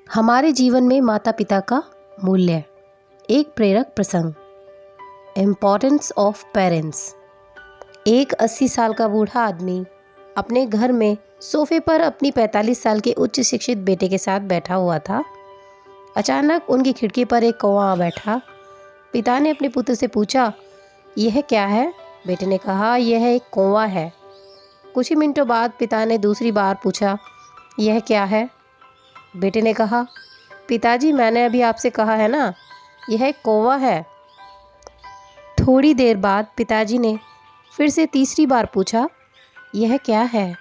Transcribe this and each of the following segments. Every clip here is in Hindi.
हमारे जीवन में माता पिता का मूल्य। एक प्रेरक प्रसंग। Importance of parents. एक 80 साल का बूढ़ा आदमी अपने घर में सोफे पर अपनी 45 साल के उच्च शिक्षित बेटे के साथ बैठा हुआ था। अचानक उनकी खिड़की पर एक कौवा आ बैठा। पिता ने अपने पुत्र से पूछा, यह क्या है? बेटे ने कहा, यह एक कौवा है। कुछ ही मिनटों बाद पिता ने दूसरी बार पूछा, यह क्या है? बेटे ने कहा, पिताजी, मैंने अभी आपसे कहा है ना, यह एक कौवा है। थोड़ी देर बाद पिताजी ने फिर से तीसरी बार पूछा, यह क्या है?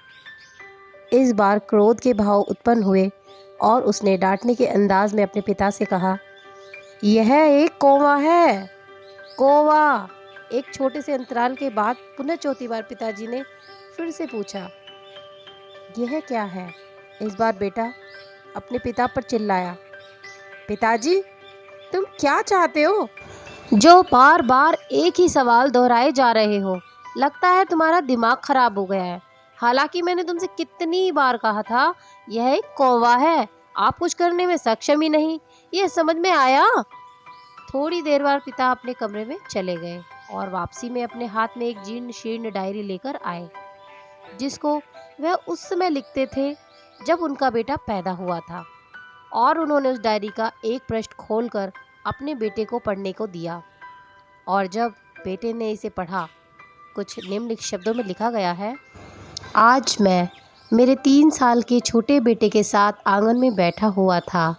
इस बार क्रोध के भाव उत्पन्न हुए और उसने डांटने के अंदाज में अपने पिता से कहा, यह एक कौवा है, कौवा। एक छोटे से अंतराल के बाद पुनः चौथी बार पिताजी ने फिर से पूछा, यह क्या है? इस बार बेटा अपने पिता पर चिल्लाया, पिताजी, तुम क्या चाहते हो जो बार बार एक ही सवाल दोहराए जा रहे हो? लगता है तुम्हारा दिमाग खराब हो गया है। हालांकि मैंने तुमसे कितनी बार कहा था, यह एक कौवा है, आप कुछ करने में सक्षम ही नहीं। यह समझ में आया? थोड़ी देर बाद पिता अपने कमरे में चले गए और वापसी में अपने हाथ में एक जीर्ण शीर्ण डायरी लेकर आए, जिसको वह उस समय लिखते थे जब उनका बेटा पैदा हुआ था। और उन्होंने उस डायरी का एक पृष्ठ खोलकर अपने बेटे को पढ़ने को दिया। और जब बेटे ने इसे पढ़ा, कुछ निम्नलिखित शब्दों में लिखा गया है, आज मैं मेरे 3 साल के छोटे बेटे के साथ आंगन में बैठा हुआ था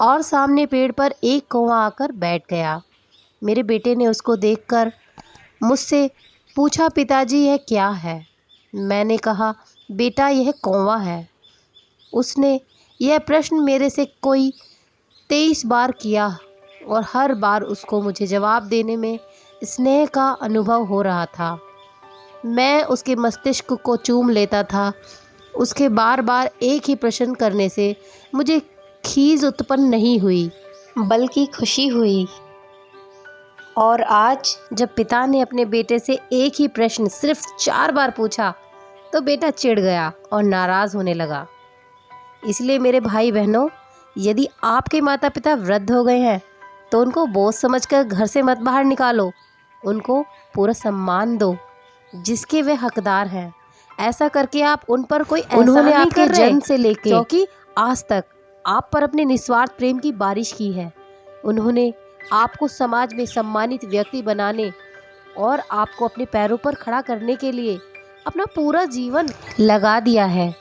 और सामने पेड़ पर एक कौवा आकर बैठ गया। मेरे बेटे ने उसको देखकर मुझसे पूछा, पिताजी, यह क्या है? मैंने कहा, बेटा, यह कौवा है। उसने यह प्रश्न मेरे से कोई 23 बार किया और हर बार उसको मुझे जवाब देने में स्नेह का अनुभव हो रहा था। मैं उसके मस्तिष्क को चूम लेता था। उसके बार बार एक ही प्रश्न करने से मुझे खीज उत्पन्न नहीं हुई, बल्कि खुशी हुई। और आज जब पिता ने अपने बेटे से एक ही प्रश्न सिर्फ 4 बार पूछा, तो बेटा चिढ़ गया और नाराज़ होने लगा। इसलिए मेरे भाई बहनों, यदि आपके माता पिता वृद्ध हो गए हैं तो उनको बोझ समझकर घर से मत बाहर निकालो। उनको पूरा सम्मान दो जिसके वे हकदार हैं। ऐसा करके आप उन पर कोई एहसान नहीं कर रहे, जन्म से लेके क्योंकि आज तक आप पर अपने निस्वार्थ प्रेम की बारिश की है। उन्होंने आपको समाज में सम्मानित व्यक्ति बनाने और आपको अपने पैरों पर खड़ा करने के लिए अपना पूरा जीवन लगा दिया है।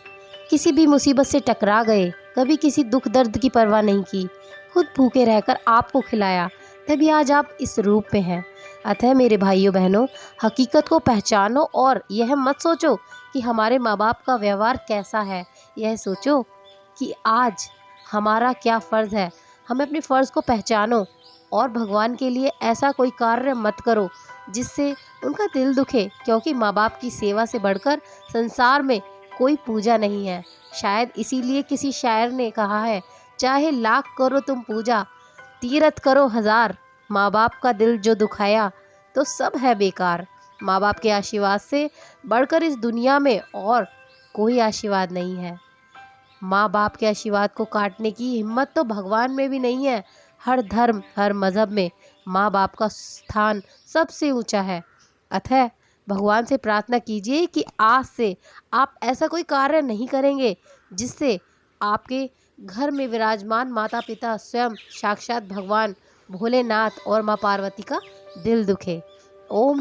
किसी भी मुसीबत से टकरा गए, कभी किसी दुख दर्द की परवाह नहीं की, खुद भूखे रहकर आपको खिलाया, तभी आज आप इस रूप में हैं। अतः मेरे भाइयों बहनों, हकीकत को पहचानो और यह मत सोचो कि हमारे माँ बाप का व्यवहार कैसा है। यह सोचो कि आज हमारा क्या फ़र्ज़ है। हमें अपने फ़र्ज़ को पहचानो और भगवान के लिए ऐसा कोई कार्य मत करो जिससे उनका दिल दुखे, क्योंकि माँ बाप की सेवा से बढ़कर संसार में कोई पूजा नहीं है। शायद इसीलिए किसी शायर ने कहा है, चाहे लाख करो तुम पूजा, तीरथ करो 1000, माँ बाप का दिल जो दुखाया तो सब है बेकार। माँ बाप के आशीर्वाद से बढ़कर इस दुनिया में और कोई आशीर्वाद नहीं है। माँ बाप के आशीर्वाद को काटने की हिम्मत तो भगवान में भी नहीं है। हर धर्म, हर मज़हब में माँ बाप का स्थान सबसे ऊंचा है। अतः भगवान से प्रार्थना कीजिए कि आज से आप ऐसा कोई कार्य नहीं करेंगे जिससे आपके घर में विराजमान माता पिता, स्वयं साक्षात भगवान भोलेनाथ और माँ पार्वती का दिल दुखे। ओम।